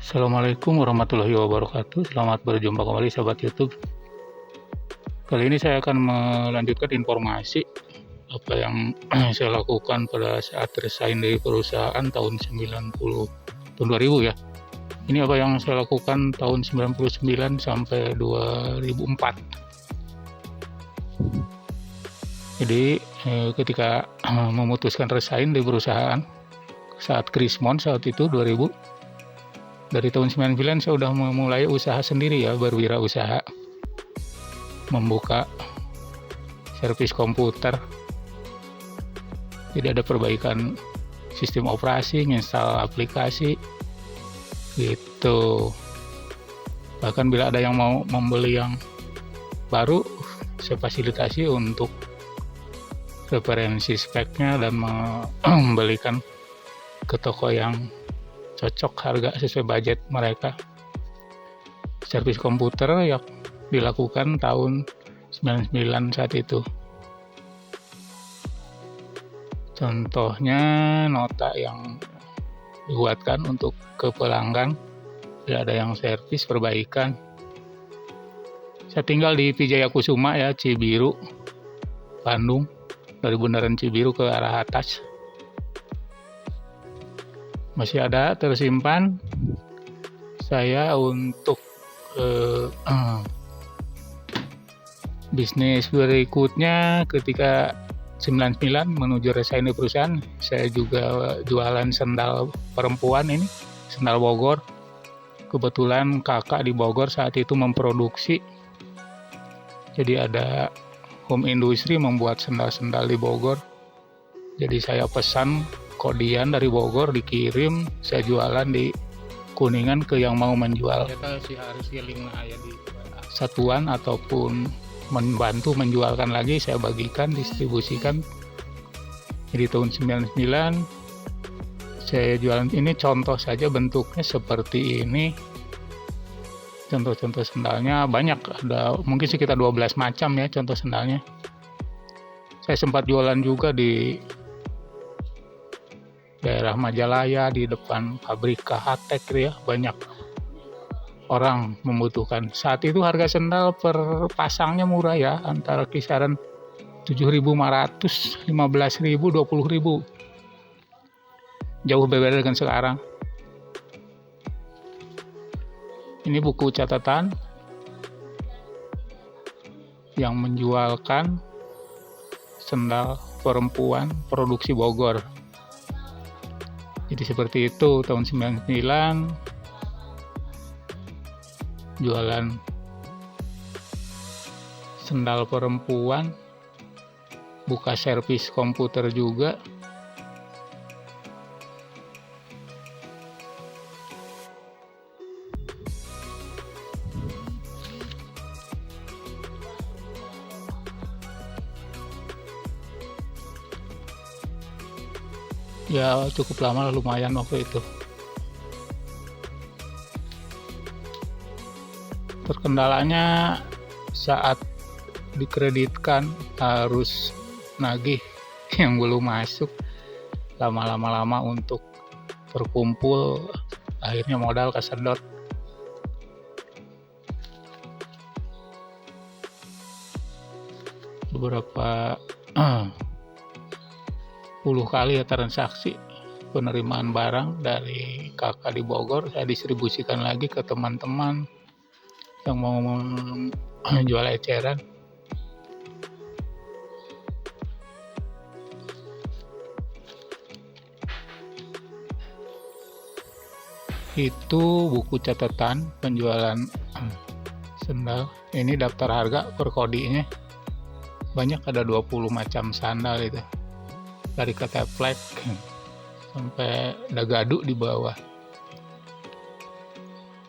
Assalamualaikum warahmatullahi wabarakatuh. Selamat berjumpa kembali sahabat YouTube. Kali ini saya akan melanjutkan informasi apa yang saya lakukan pada saat resign dari perusahaan tahun 2000 ya. Ini apa yang saya lakukan tahun 99 sampai 2004. Jadi ketika memutuskan resign dari perusahaan saat Krismon saat itu 2000, dari tahun 99 saya sudah memulai usaha sendiri ya, berwirausaha, membuka servis komputer. Jadi ada perbaikan sistem operasi, install aplikasi gitu. Bahkan bila ada yang mau membeli yang baru, saya fasilitasi untuk referensi speknya dan membelikan ke toko yang cocok harga sesuai budget mereka. Servis komputer yang dilakukan tahun 99 saat itu. Contohnya nota yang dibuatkan untuk ke pelanggan, ya ada yang servis perbaikan. Saya tinggal di Wijaya Kusuma ya, Cibiru, Bandung, dari bundaran Cibiru ke arah atas. Masih ada tersimpan saya untuk bisnis berikutnya. Ketika 99 menuju resign di perusahaan, saya juga jualan sendal perempuan, ini sendal Bogor. Kebetulan kakak di Bogor saat itu memproduksi, jadi ada home industry membuat sendal-sendal di Bogor. Jadi saya pesan kodian dari Bogor, dikirim, saya jualan di Kuningan ke yang mau menjual. Kita harus di satuan ataupun membantu menjualkan lagi, saya bagikan, distribusikan. Jadi tahun 99 saya jualan. Ini contoh saja, bentuknya seperti ini. Contoh-contoh sendalnya banyak, ada mungkin sekitar 12 macam ya contoh sendalnya. Saya sempat jualan juga di daerah Majalaya, di depan pabrik KHTek ya, banyak orang membutuhkan. Saat itu harga sendal per pasangnya murah ya, antara kisaran 7.500, 15.000, 20.000. Jauh berbeda dengan sekarang. Ini buku catatan yang menjualkan sendal perempuan produksi Bogor. Jadi seperti itu tahun 99 jualan sendal perempuan, buka servis komputer juga. Ya cukup lama, lumayan waktu itu. Terkendalanya saat dikreditkan harus nagih yang belum masuk, lama untuk terkumpul, akhirnya modal kesedot. Beberapa puluh kali ya transaksi penerimaan barang dari kakak di Bogor, saya distribusikan lagi ke teman-teman yang mau menjual eceran. Itu buku catatan penjualan sendal. Ini daftar harga per kodinya. Banyak, ada 20 macam sandal itu. Dari keteplek sampai dagadu di bawah.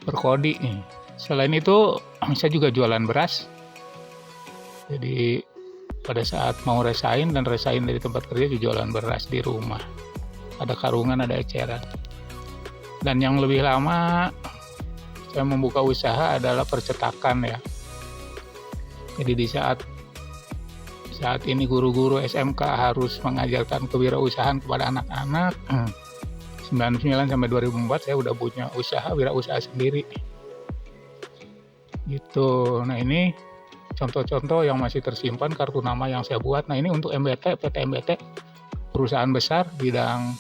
Per kodi. Selain itu, saya juga jualan beras. Jadi pada saat mau resign dari tempat kerja, jualan beras di rumah. Ada karungan, ada eceran. Dan yang lebih lama saya membuka usaha adalah percetakan ya. Jadi di saat ini guru-guru SMK harus mengajarkan kewirausahaan kepada anak-anak, 99 sampai 2004 saya udah punya wirausaha sendiri gitu. Nah ini contoh-contoh yang masih tersimpan kartu nama yang saya buat. Nah ini untuk PT MBT, perusahaan besar bidang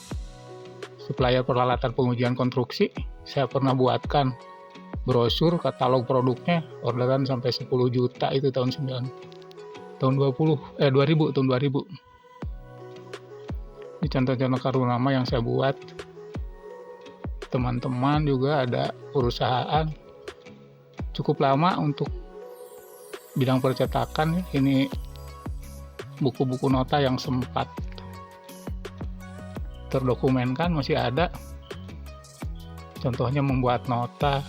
supplier peralatan pengujian konstruksi. Saya pernah buatkan brosur katalog produknya, orderan sampai 10 juta itu tahun 2000 tahun 2000. Ini contoh-contoh kartu nama yang saya buat. Teman-teman juga ada perusahaan cukup lama untuk bidang percetakan. Ini buku-buku nota yang sempat terdokumenkan masih ada. Contohnya membuat nota,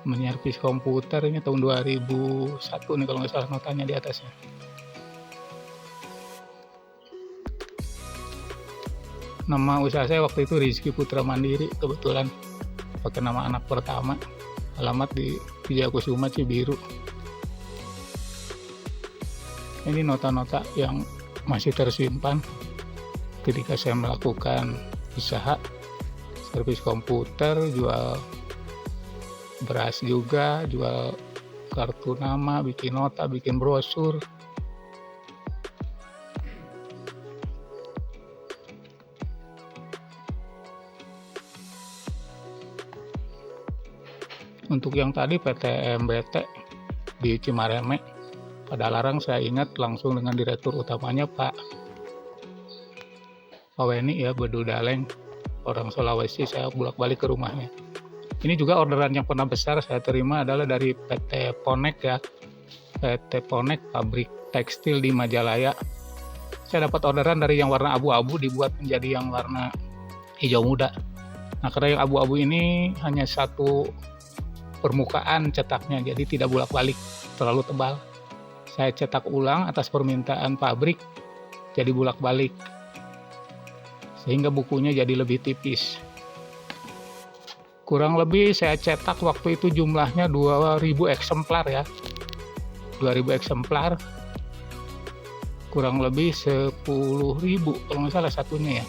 menyervis komputer, ini tahun 2001 nih kalau nggak salah notanya di atasnya. Nama usaha saya waktu itu Rizky Putra Mandiri, kebetulan pakai nama anak pertama. Alamat di Wijayakusuma Cibiru. Ini nota-nota yang masih tersimpan ketika saya melakukan usaha servis komputer, jual beras juga, jual kartu nama, bikin nota, bikin brosur. Untuk yang tadi PT MBT di Cimareme, pada Larang, saya ingat langsung dengan direktur utamanya Pak Weni ya, Bedu Daleng, orang Sulawesi. Saya bolak-balik ke rumahnya. Ini juga orderan yang pernah besar saya terima adalah dari PT Ponek ya, PT Ponek, pabrik tekstil di Majalaya. Saya dapat orderan dari yang warna abu-abu dibuat menjadi yang warna hijau muda. Nah, karena yang abu-abu ini hanya satu permukaan cetaknya, jadi tidak bolak-balik, terlalu tebal. Saya cetak ulang atas permintaan pabrik, jadi bolak-balik, sehingga bukunya jadi lebih tipis. Kurang lebih saya cetak waktu itu jumlahnya 2000 eksemplar ya, 2000 eksemplar, kurang lebih 10.000 kalau nggak salah satunya ya.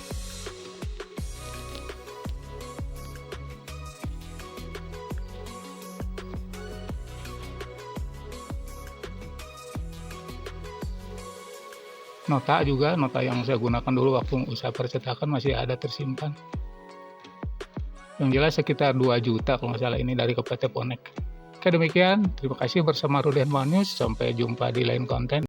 Nota juga, nota yang saya gunakan dulu waktu usaha percetakan masih ada tersimpan. Yang jelas sekitar 2 juta kalau nggak salah ini dari ke PT Ponek. Oke, demikian. Terima kasih bersama Rudian News. Sampai jumpa di lain konten.